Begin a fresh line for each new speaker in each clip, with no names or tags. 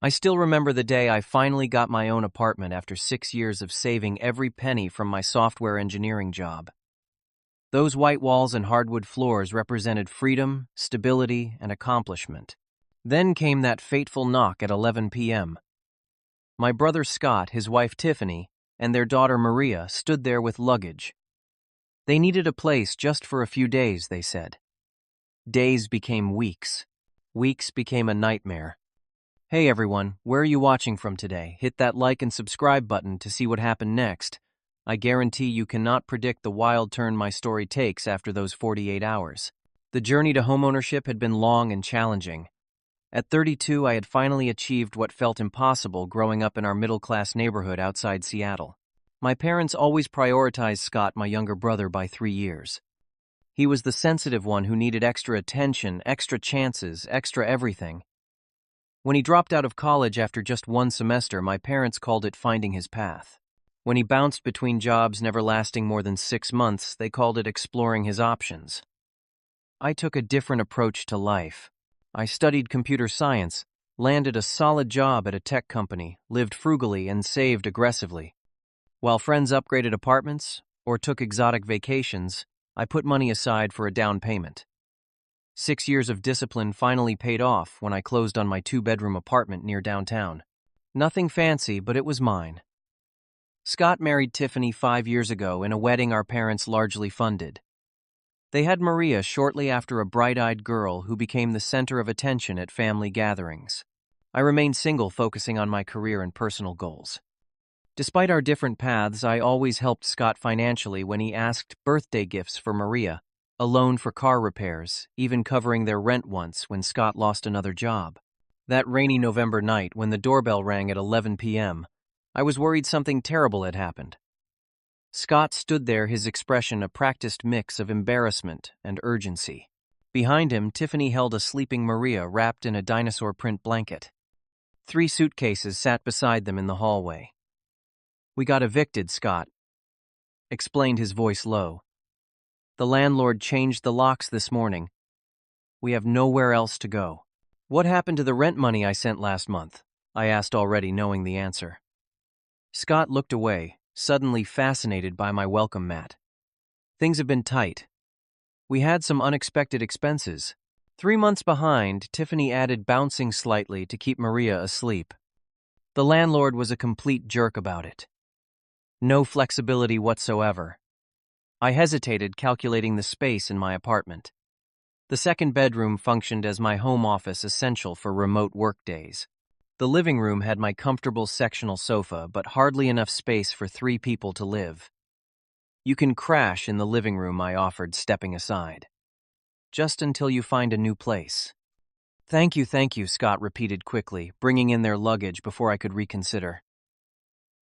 I still remember the day I finally got my own apartment after 6 years of saving every penny from my software engineering job. Those white walls and hardwood floors represented freedom, stability, and accomplishment. Then came that fateful knock at 11 p.m. My brother Scott, his wife Tiffany, and their daughter Maria stood there with luggage. They needed a place just for a few days, they said. Days became weeks. Weeks became a nightmare. Hey everyone, where are you watching from today? Hit that like and subscribe button to see what happened next. I guarantee you cannot predict the wild turn my story takes after those 48 hours. The journey to homeownership had been long and challenging. At 32, I had finally achieved what felt impossible growing up in our middle-class neighborhood outside Seattle. My parents always prioritized Scott, my younger brother, by 3 years. He was the sensitive one who needed extra attention, extra chances, extra everything. When he dropped out of college after just one semester, my parents called it finding his path. When he bounced between jobs never lasting more than 6 months, they called it exploring his options. I took a different approach to life. I studied computer science, landed a solid job at a tech company, lived frugally, and saved aggressively. While friends upgraded apartments or took exotic vacations, I put money aside for a down payment. 6 years of discipline finally paid off when I closed on my 2-bedroom apartment near downtown. Nothing fancy, but it was mine. Scott married Tiffany 5 years ago in a wedding our parents largely funded. They had Maria shortly after, a bright-eyed girl who became the center of attention at family gatherings. I remained single, focusing on my career and personal goals. Despite our different paths, I always helped Scott financially when he asked birthday gifts for Maria, a loan for car repairs, even covering their rent once when Scott lost another job. That rainy November night when the doorbell rang at 11 p.m., I was worried something terrible had happened. Scott stood there, his expression a practiced mix of embarrassment and urgency. Behind him, Tiffany held a sleeping Maria wrapped in a dinosaur print blanket. 3 suitcases sat beside them in the hallway. "We got evicted," Scott explained, his voice low. "The landlord changed the locks this morning. We have nowhere else to go." "What happened to the rent money I sent last month?" I asked, already knowing the answer. Scott looked away, suddenly fascinated by my welcome mat. "Things have been tight. We had some unexpected expenses. 3 months behind," Tiffany added, bouncing slightly to keep Maria asleep. "The landlord was a complete jerk about it. No flexibility whatsoever." I hesitated, calculating the space in my apartment. The 2nd bedroom functioned as my home office, essential for remote work days. The living room had my comfortable sectional sofa, but hardly enough space for 3 people to live. "You can crash in the living room," I offered, stepping aside. "Just until you find a new place." Thank you, Scott repeated quickly, bringing in their luggage before I could reconsider.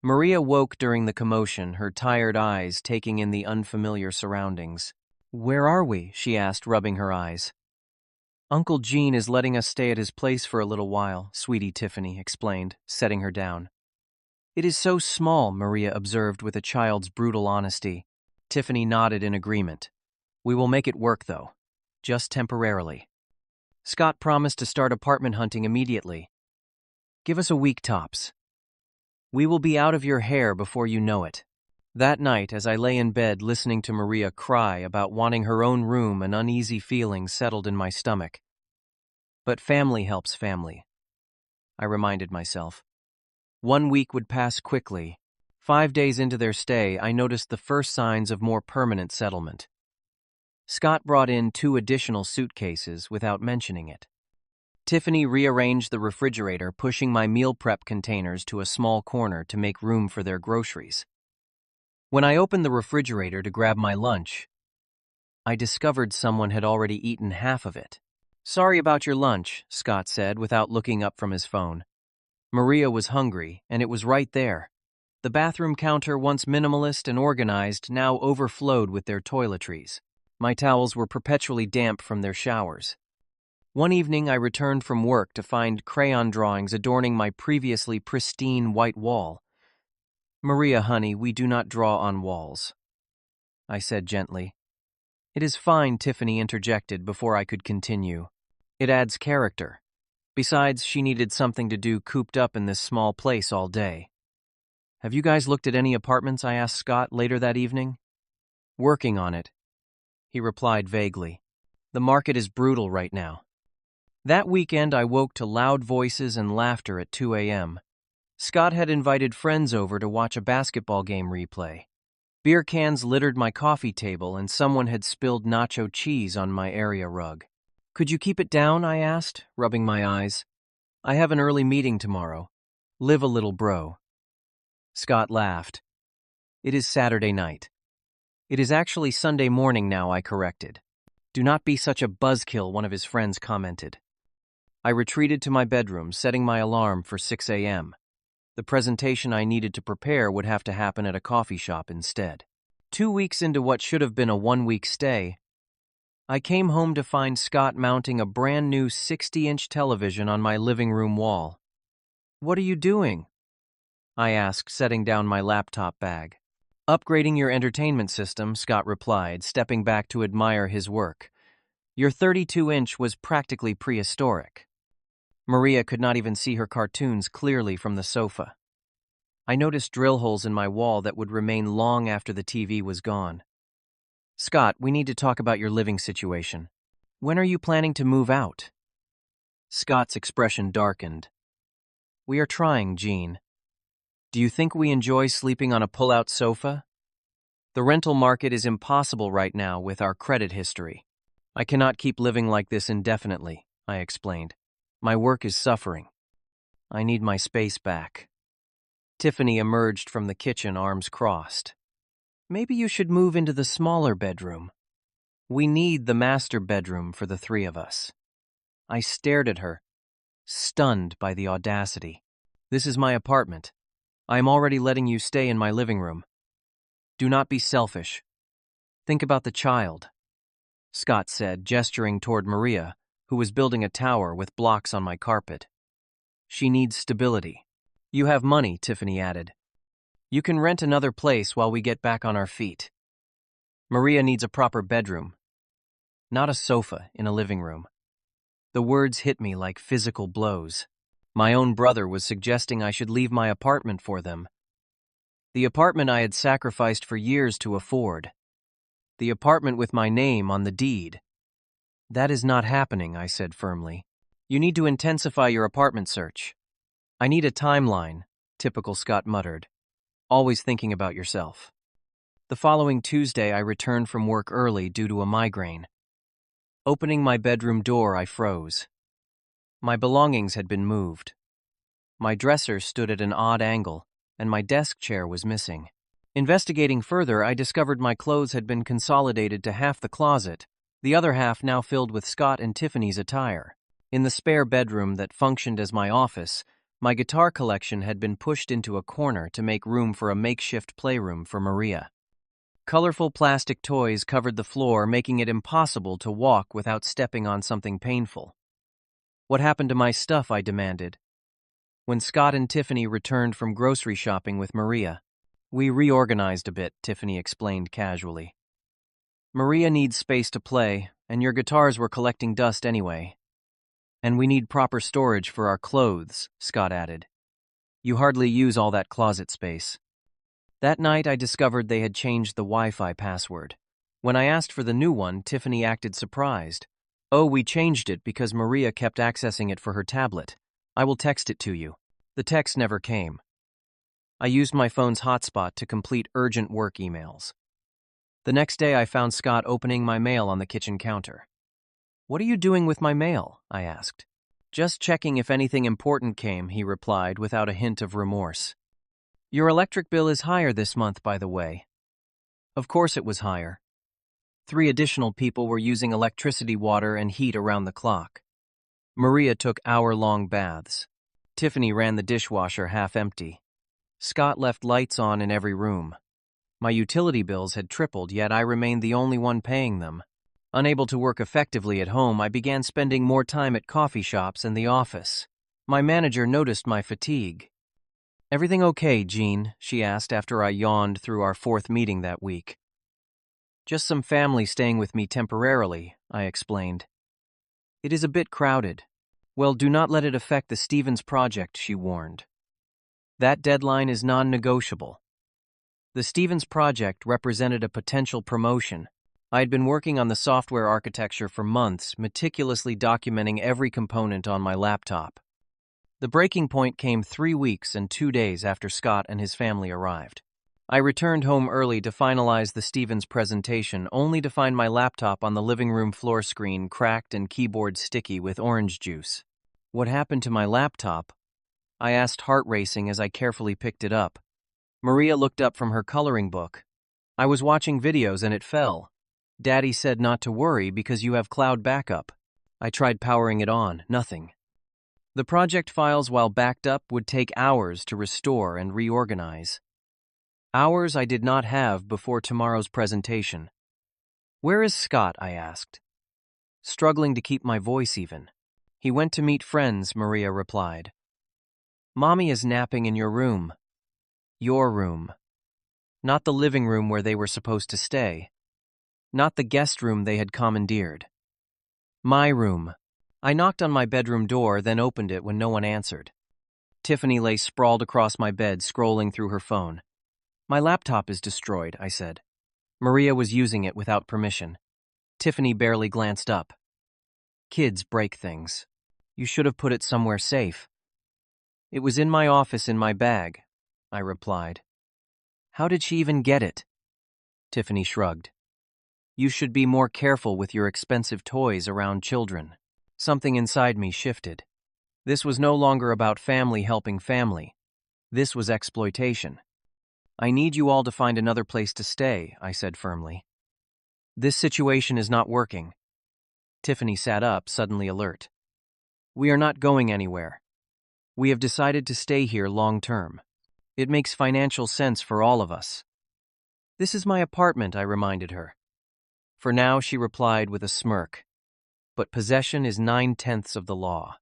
Maria woke during the commotion, her tired eyes taking in the unfamiliar surroundings. "Where are we?" she asked, rubbing her eyes. "Uncle Gene is letting us stay at his place for a little while," sweetie Tiffany explained, setting her down. "It is so small," Maria observed with a child's brutal honesty. Tiffany nodded in agreement. "We will make it work, though. Just temporarily." Scott promised to start apartment hunting immediately. "Give us a week tops. We will be out of your hair before you know it." That night, as I lay in bed listening to Maria cry about wanting her own room, an uneasy feeling settled in my stomach. But family helps family, I reminded myself. 1 week would pass quickly. 5 days into their stay, I noticed the first signs of more permanent settlement. Scott brought in 2 additional suitcases without mentioning it. Tiffany rearranged the refrigerator, pushing my meal prep containers to a small corner to make room for their groceries. When I opened the refrigerator to grab my lunch, I discovered someone had already eaten half of it. "Sorry about your lunch," Scott said without looking up from his phone. Maria was hungry, and it was right there. The bathroom counter, once minimalist and organized, now overflowed with their toiletries. My towels were perpetually damp from their showers. One evening, I returned from work to find crayon drawings adorning my previously pristine white wall. "Maria, honey, we do not draw on walls," I said gently. "It is fine," Tiffany interjected before I could continue. "It adds character." Besides, she needed something to do cooped up in this small place all day. Have you guys looked at any apartments? I asked Scott later that evening. Working on it, he replied vaguely. The market is brutal right now. That weekend, I woke to loud voices and laughter at 2 a.m. Scott had invited friends over to watch a basketball game replay. Beer cans littered my coffee table, and someone had spilled nacho cheese on my area rug. Could you keep it down? I asked, rubbing my eyes. I have an early meeting tomorrow. Live a little, bro. Scott laughed. It is Saturday night. It is actually Sunday morning now, I corrected. Do not be such a buzzkill, one of his friends commented. I retreated to my bedroom, setting my alarm for 6 a.m. The presentation I needed to prepare would have to happen at a coffee shop instead. 2 weeks into what should have been a 1-week stay, I came home to find Scott mounting a brand new 60-inch television on my living room wall. What are you doing? I asked, setting down my laptop bag. Upgrading your entertainment system, Scott replied, stepping back to admire his work. Your 32-inch was practically prehistoric. Maria could not even see her cartoons clearly from the sofa. I noticed drill holes in my wall that would remain long after the TV was gone. Scott, we need to talk about your living situation. When are you planning to move out? Scott's expression darkened. We are trying, Jean. Do you think we enjoy sleeping on a pull-out sofa? The rental market is impossible right now with our credit history. I cannot keep living like this indefinitely, I explained. My work is suffering. I need my space back. Tiffany emerged from the kitchen, arms crossed. Maybe you should move into the smaller bedroom. We need the master bedroom for the 3 of us. I stared at her, stunned by the audacity. This is my apartment. I am already letting you stay in my living room. Do not be selfish. Think about the child, Scott said, gesturing toward Maria, who was building a tower with blocks on my carpet. She needs stability. You have money, Tiffany added. You can rent another place while we get back on our feet. Maria needs a proper bedroom, not a sofa in a living room. The words hit me like physical blows. My own brother was suggesting I should leave my apartment for them. The apartment I had sacrificed for years to afford. The apartment with my name on the deed. That is not happening, I said firmly. You need to intensify your apartment search. I need a timeline, typical Scott muttered. Always thinking about yourself. The following Tuesday, I returned from work early due to a migraine. Opening my bedroom door, I froze. My belongings had been moved. My dresser stood at an odd angle, and my desk chair was missing. Investigating further, I discovered my clothes had been consolidated to half the closet, the other half now filled with Scott and Tiffany's attire. In the spare bedroom that functioned as my office, my guitar collection had been pushed into a corner to make room for a makeshift playroom for Maria. Colorful plastic toys covered the floor, making it impossible to walk without stepping on something painful. What happened to my stuff? I demanded. When Scott and Tiffany returned from grocery shopping with Maria, we reorganized a bit, Tiffany explained casually. Maria needs space to play, and your guitars were collecting dust anyway. And we need proper storage for our clothes, Scott added. You hardly use all that closet space. That night, I discovered they had changed the Wi-Fi password. When I asked for the new one, Tiffany acted surprised. Oh, we changed it because Maria kept accessing it for her tablet. I will text it to you. The text never came. I used my phone's hotspot to complete urgent work emails. The next day, I found Scott opening my mail on the kitchen counter. What are you doing with my mail? I asked. Just checking if anything important came, he replied without a hint of remorse. Your electric bill is higher this month, by the way. Of course it was higher. 3 additional people were using electricity, water, and heat around the clock. Maria took hour-long baths. Tiffany ran the dishwasher half empty. Scott left lights on in every room. My utility bills had tripled, yet I remained the only one paying them. Unable to work effectively at home, I began spending more time at coffee shops and the office. My manager noticed my fatigue. Everything okay, Jean? She asked after I yawned through our 4th meeting that week. Just some family staying with me temporarily, I explained. It is a bit crowded. Well, do not let it affect the Stevens project, she warned. That deadline is non-negotiable. The Stevens project represented a potential promotion. I had been working on the software architecture for months, meticulously documenting every component on my laptop. The breaking point came 3 weeks and 2 days after Scott and his family arrived. I returned home early to finalize the Stevens presentation, only to find my laptop on the living room floor screen cracked and keyboard sticky with orange juice. What happened to my laptop? I asked, heart racing as I carefully picked it up. Maria looked up from her coloring book. I was watching videos and it fell. Daddy said not to worry because you have cloud backup. I tried powering it on, nothing. The project files, while backed up, would take hours to restore and reorganize. Hours I did not have before tomorrow's presentation. Where is Scott? I asked, struggling to keep my voice even. He went to meet friends, Maria replied. Mommy is napping in your room. Your room. Not the living room where they were supposed to stay. Not the guest room they had commandeered. My room. I knocked on my bedroom door, then opened it when no one answered. Tiffany lay sprawled across my bed, scrolling through her phone. My laptop is destroyed, I said. Maria was using it without permission. Tiffany barely glanced up. Kids break things. You should have put it somewhere safe. It was in my office in my bag, I replied. How did she even get it? Tiffany shrugged. You should be more careful with your expensive toys around children. Something inside me shifted. This was no longer about family helping family. This was exploitation. I need you all to find another place to stay, I said firmly. This situation is not working. Tiffany sat up, suddenly alert. We are not going anywhere. We have decided to stay here long term. It makes financial sense for all of us. This is my apartment, I reminded her. For now, she replied with a smirk. But possession is 9/10 of the law.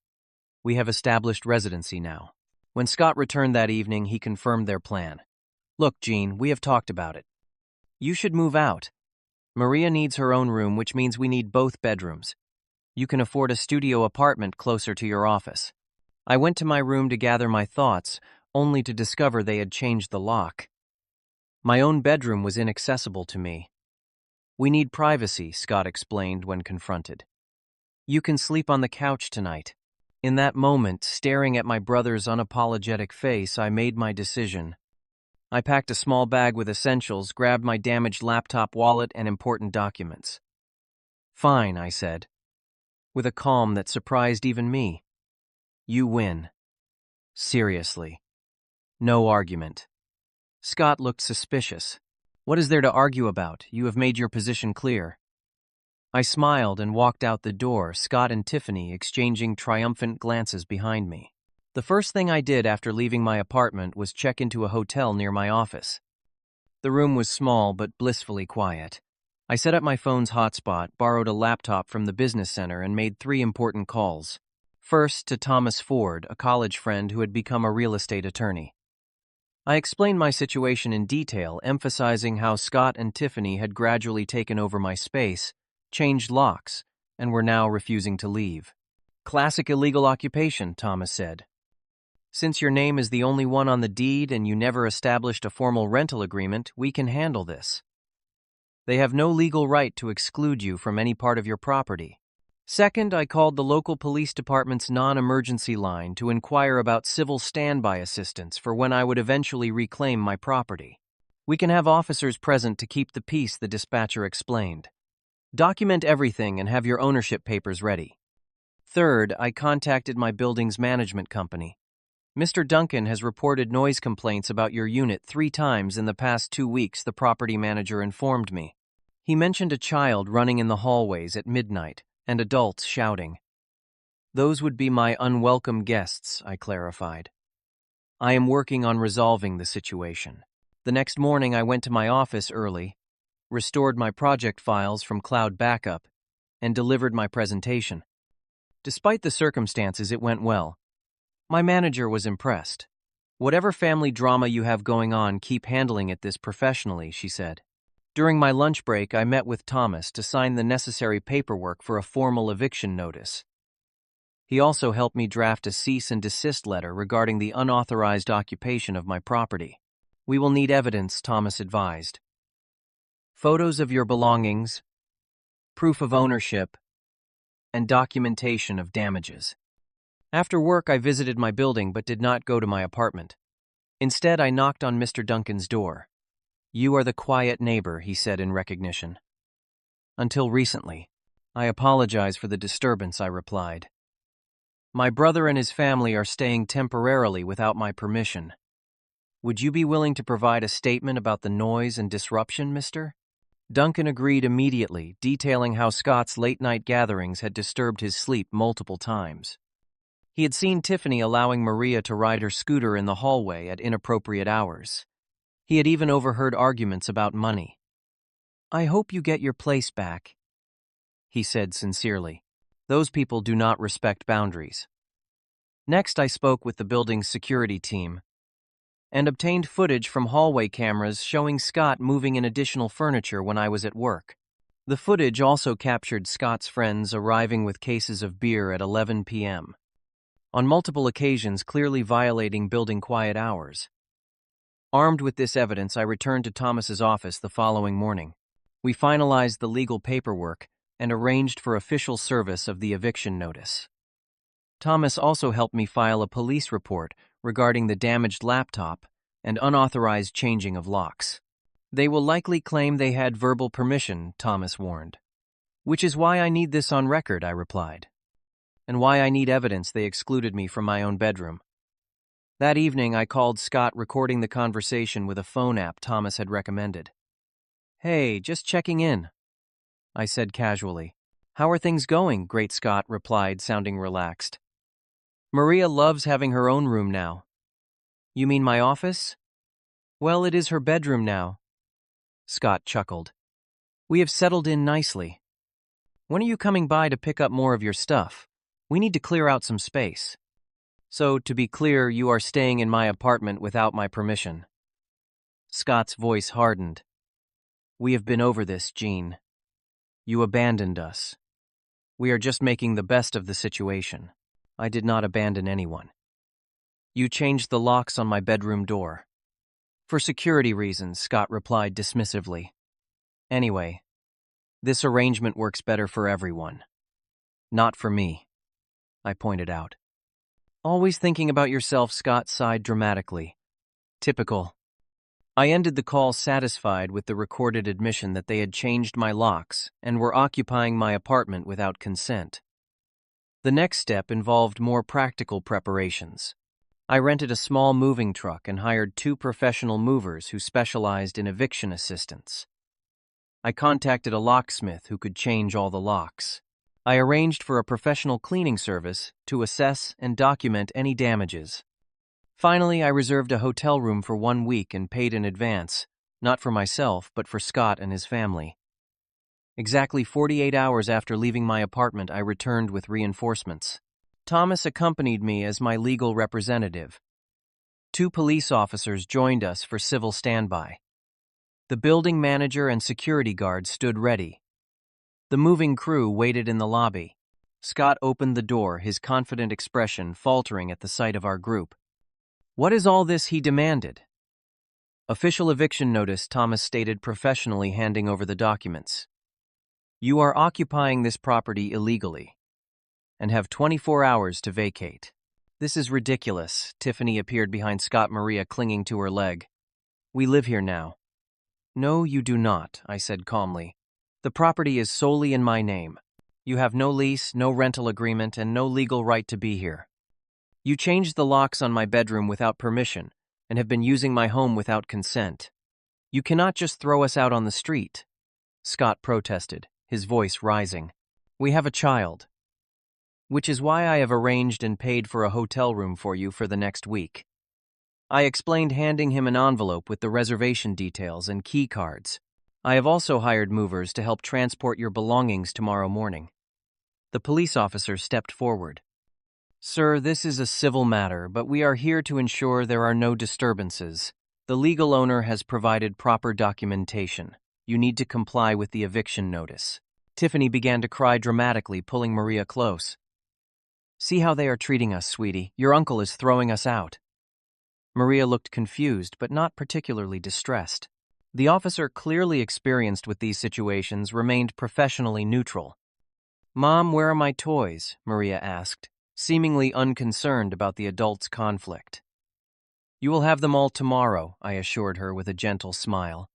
We have established residency now. When Scott returned that evening, he confirmed their plan. Look, Jean, we have talked about it. You should move out. Maria needs her own room, which means we need both bedrooms. You can afford a studio apartment closer to your office. I went to my room to gather my thoughts, only to discover they had changed the lock. My own bedroom was inaccessible to me. We need privacy, Scott explained when confronted. You can sleep on the couch tonight. In that moment, staring at my brother's unapologetic face, I made my decision. I packed a small bag with essentials, grabbed my damaged laptop, wallet, and important documents. Fine, I said, with a calm that surprised even me. You win. Seriously. No argument. Scott looked suspicious. What is there to argue about? You have made your position clear. I smiled and walked out the door, Scott and Tiffany exchanging triumphant glances behind me. The first thing I did after leaving my apartment was check into a hotel near my office. The room was small but blissfully quiet. I set up my phone's hotspot, borrowed a laptop from the business center, and made 3 important calls. First, to Thomas Ford, a college friend who had become a real estate attorney. I explained my situation in detail, emphasizing how Scott and Tiffany had gradually taken over my space, changed locks, and were now refusing to leave. Classic illegal occupation, Thomas said. Since your name is the only one on the deed and you never established a formal rental agreement, we can handle this. They have no legal right to exclude you from any part of your property. Second, I called the local police department's non-emergency line to inquire about civil standby assistance for when I would eventually reclaim my property. We can have officers present to keep the peace, the dispatcher explained. Document everything and have your ownership papers ready. Third, I contacted my building's management company. Mr. Duncan has reported noise complaints about your unit 3 times in the past 2 weeks, the property manager informed me. He mentioned a child running in the hallways at midnight and adults shouting. Those would be my unwelcome guests, I clarified. I am working on resolving the situation. The next morning I went to my office early, restored my project files from cloud backup, and delivered my presentation. Despite the circumstances, it went well. My manager was impressed. Whatever family drama you have going on, keep handling it this professionally, she said. During my lunch break, I met with Thomas to sign the necessary paperwork for a formal eviction notice. He also helped me draft a cease and desist letter regarding the unauthorized occupation of my property. We will need evidence, Thomas advised. Photos of your belongings, proof of ownership, and documentation of damages. After work, I visited my building but did not go to my apartment. Instead, I knocked on Mr. Duncan's door. You are the quiet neighbor, he said in recognition. Until recently. I apologize for the disturbance, I replied. My brother and his family are staying temporarily without my permission. Would you be willing to provide a statement about the noise and disruption, mister? Duncan agreed immediately, detailing how Scott's late-night gatherings had disturbed his sleep multiple times. He had seen Tiffany allowing Maria to ride her scooter in the hallway at inappropriate hours. He had even overheard arguments about money. I hope you get your place back, he said sincerely. Those people do not respect boundaries. Next, I spoke with the building's security team and obtained footage from hallway cameras showing Scott moving in additional furniture when I was at work. The footage also captured Scott's friends arriving with cases of beer at 11 p.m., on multiple occasions clearly violating building quiet hours. Armed with this evidence, I returned to Thomas's office the following morning. We finalized the legal paperwork and arranged for official service of the eviction notice. Thomas also helped me file a police report regarding the damaged laptop and unauthorized changing of locks. They will likely claim they had verbal permission, Thomas warned. Which is why I need this on record, I replied. And why I need evidence they excluded me from my own bedroom. That evening, I called Scott, recording the conversation with a phone app Thomas had recommended. Hey, just checking in, I said casually. How are things going? Great, Scott replied, sounding relaxed. Maria loves having her own room now. You mean my office? Well, it is her bedroom now. Scott chuckled. We have settled in nicely. When are you coming by to pick up more of your stuff? We need to clear out some space. So, to be clear, you are staying in my apartment without my permission. Scott's voice hardened. We have been over this, Jean. You abandoned us. We are just making the best of the situation. I did not abandon anyone. You changed the locks on my bedroom door. For security reasons, Scott replied dismissively. Anyway, this arrangement works better for everyone. Not for me, I pointed out. Always thinking about yourself, Scott sighed dramatically. Typical. I ended the call satisfied with the recorded admission that they had changed my locks and were occupying my apartment without consent. The next step involved more practical preparations. I rented a small moving truck and hired 2 professional movers who specialized in eviction assistance. I contacted a locksmith who could change all the locks. I arranged for a professional cleaning service to assess and document any damages. Finally, I reserved a hotel room for 1 week and paid in advance, not for myself, but for Scott and his family. Exactly 48 hours after leaving my apartment, I returned with reinforcements. Thomas accompanied me as my legal representative. 2 police officers joined us for civil standby. The building manager and security guard stood ready. The moving crew waited in the lobby. Scott opened the door, his confident expression faltering at the sight of our group. What is all this? He demanded. Official eviction notice, Thomas stated professionally, handing over the documents. You are occupying this property illegally and have 24 hours to vacate. This is ridiculous. Tiffany appeared behind Scott, Maria clinging to her leg. We live here now. No, you do not, I said calmly. The property is solely in my name. You have no lease, no rental agreement, and no legal right to be here. You changed the locks on my bedroom without permission and have been using my home without consent. You cannot just throw us out on the street. Scott protested, his voice rising. We have a child. Which is why I have arranged and paid for a hotel room for you for the next week. I explained, handing him an envelope with the reservation details and key cards. I have also hired movers to help transport your belongings tomorrow morning. The police officer stepped forward. Sir, this is a civil matter, but we are here to ensure there are no disturbances. The legal owner has provided proper documentation. You need to comply with the eviction notice. Tiffany began to cry dramatically, pulling Maria close. See how they are treating us, sweetie. Your uncle is throwing us out. Maria looked confused, but not particularly distressed. The officer, clearly experienced with these situations, remained professionally neutral. Mom, where are my toys? Maria asked, seemingly unconcerned about the adults' conflict. You will have them all tomorrow, I assured her with a gentle smile.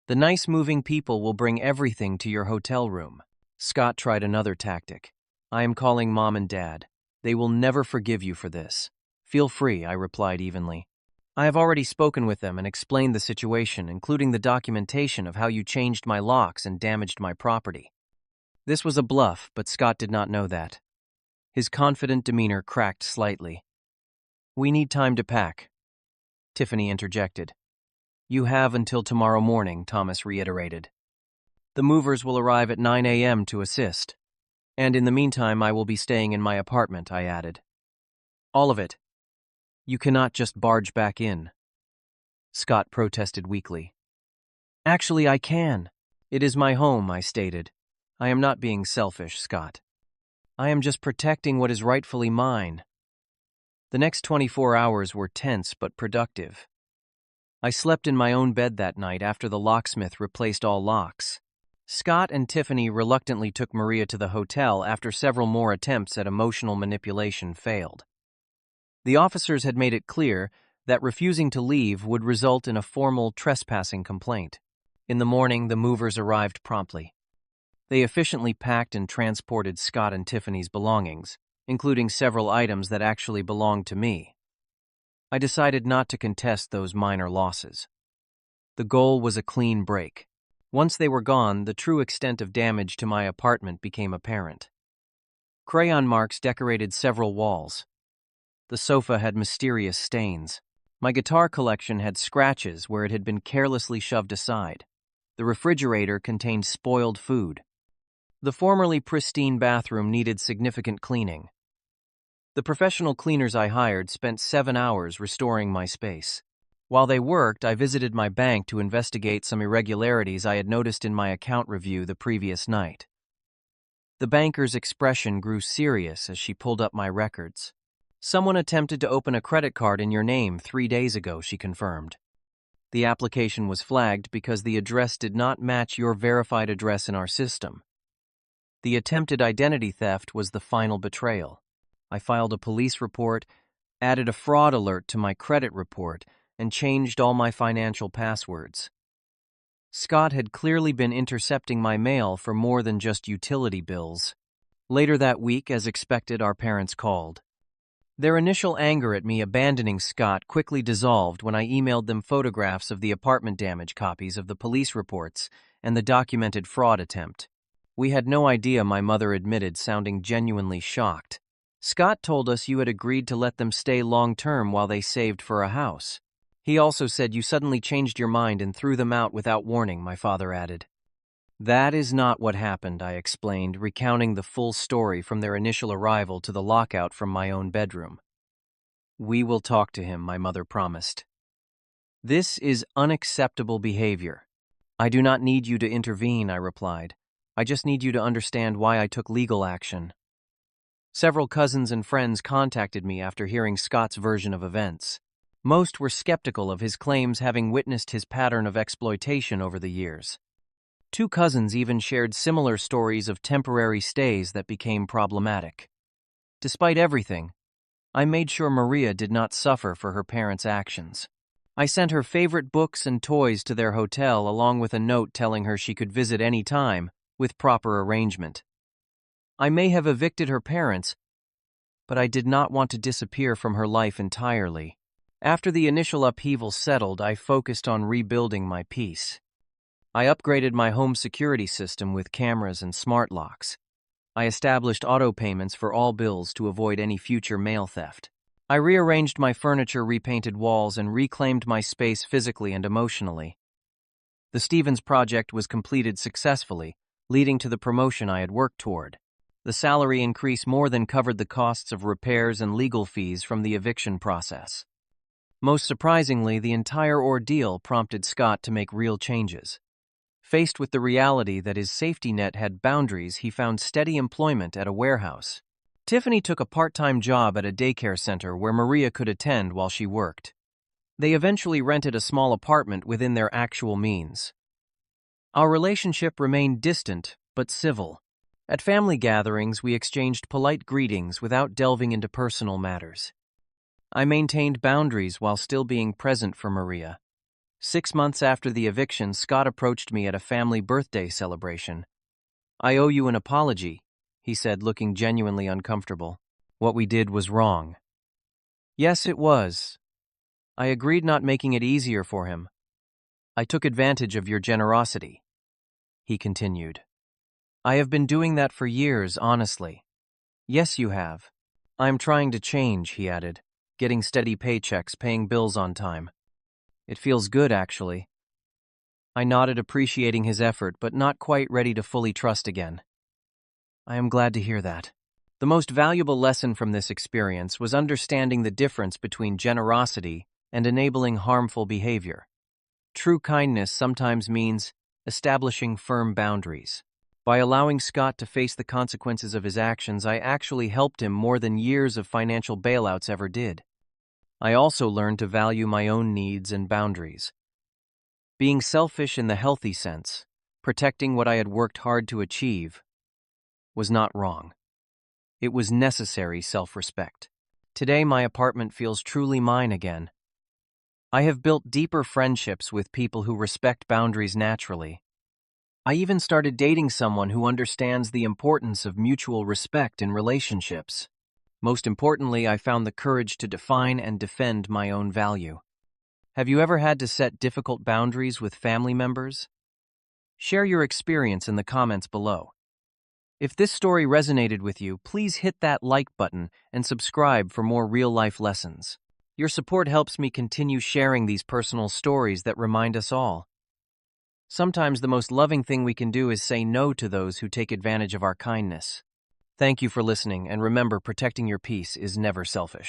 The nice moving people will bring everything to your hotel room. Scott tried another tactic. I am calling Mom and Dad. They will never forgive you for this. Feel free, I replied evenly. I have already spoken with them and explained the situation, including the documentation of how you changed my locks and damaged my property. This was a bluff, but Scott did not know that. His confident demeanor cracked slightly. We need time to pack. Tiffany interjected. You have until tomorrow morning, Thomas reiterated. The movers will arrive at 9 a.m. to assist. And in the meantime, I will be staying in my apartment, I added. All of it. You cannot just barge back in. Scott protested weakly. Actually, I can. It is my home, I stated. I am not being selfish, Scott. I am just protecting what is rightfully mine. The next 24 hours were tense but productive. I slept in my own bed that night after the locksmith replaced all locks. Scott and Tiffany reluctantly took Maria to the hotel after several more attempts at emotional manipulation failed. The officers had made it clear that refusing to leave would result in a formal trespassing complaint. In the morning, the movers arrived promptly. They efficiently packed and transported Scott and Tiffany's belongings, including several items that actually belonged to me. I decided not to contest those minor losses. The goal was a clean break. Once they were gone, the true extent of damage to my apartment became apparent. Crayon marks decorated several walls. The sofa had mysterious stains. My guitar collection had scratches where it had been carelessly shoved aside. The refrigerator contained spoiled food. The formerly pristine bathroom needed significant cleaning. The professional cleaners I hired spent 7 hours restoring my space. While they worked, I visited my bank to investigate some irregularities I had noticed in my account review the previous night. The banker's expression grew serious as she pulled up my records. Someone attempted to open a credit card in your name 3 days ago, she confirmed. The application was flagged because the address did not match your verified address in our system. The attempted identity theft was the final betrayal. I filed a police report, added a fraud alert to my credit report, and changed all my financial passwords. Scott had clearly been intercepting my mail for more than just utility bills. Later that week, as expected, our parents called. Their initial anger at me abandoning Scott quickly dissolved when I emailed them photographs of the apartment damage, copies of the police reports, and the documented fraud attempt. We had no idea, my mother admitted, sounding genuinely shocked. Scott told us you had agreed to let them stay long-term while they saved for a house. He also said you suddenly changed your mind and threw them out without warning, my father added. That is not what happened, I explained, recounting the full story from their initial arrival to the lockout from my own bedroom. We will talk to him, my mother promised. This is unacceptable behavior. I do not need you to intervene, I replied. I just need you to understand why I took legal action. Several cousins and friends contacted me after hearing Scott's version of events. Most were skeptical of his claims, having witnessed his pattern of exploitation over the years. 2 cousins even shared similar stories of temporary stays that became problematic. Despite everything, I made sure Maria did not suffer for her parents' actions. I sent her favorite books and toys to their hotel, along with a note telling her she could visit any time, with proper arrangement. I may have evicted her parents, but I did not want to disappear from her life entirely. After the initial upheaval settled, I focused on rebuilding my peace. I upgraded my home security system with cameras and smart locks. I established auto payments for all bills to avoid any future mail theft. I rearranged my furniture, repainted walls, and reclaimed my space physically and emotionally. The Stevens project was completed successfully, leading to the promotion I had worked toward. The salary increase more than covered the costs of repairs and legal fees from the eviction process. Most surprisingly, the entire ordeal prompted Scott to make real changes. Faced with the reality that his safety net had boundaries, he found steady employment at a warehouse. Tiffany took a part-time job at a daycare center where Maria could attend while she worked. They eventually rented a small apartment within their actual means. Our relationship remained distant, but civil. At family gatherings, we exchanged polite greetings without delving into personal matters. I maintained boundaries while still being present for Maria. 6 months after the eviction, Scott approached me at a family birthday celebration. "I owe you an apology," he said, looking genuinely uncomfortable. "What we did was wrong." "Yes, it was. I agreed, not making it easier for him. I took advantage of your generosity," he continued. "I have been doing that for years, honestly." "Yes, you have. I'm trying to change," he added, "getting steady paychecks, paying bills on time. It feels good, actually." I nodded, appreciating his effort, but not quite ready to fully trust again. "I am glad to hear that." The most valuable lesson from this experience was understanding the difference between generosity and enabling harmful behavior. True kindness sometimes means establishing firm boundaries. By allowing Scott to face the consequences of his actions, I actually helped him more than years of financial bailouts ever did. I also learned to value my own needs and boundaries. Being selfish in the healthy sense, protecting what I had worked hard to achieve, was not wrong. It was necessary self-respect. Today, my apartment feels truly mine again. I have built deeper friendships with people who respect boundaries naturally. I even started dating someone who understands the importance of mutual respect in relationships. Most importantly, I found the courage to define and defend my own value. Have you ever had to set difficult boundaries with family members? Share your experience in the comments below. If this story resonated with you, please hit that like button and subscribe for more real-life lessons. Your support helps me continue sharing these personal stories that remind us all. Sometimes the most loving thing we can do is say no to those who take advantage of our kindness. Thank you for listening, and remember, protecting your peace is never selfish.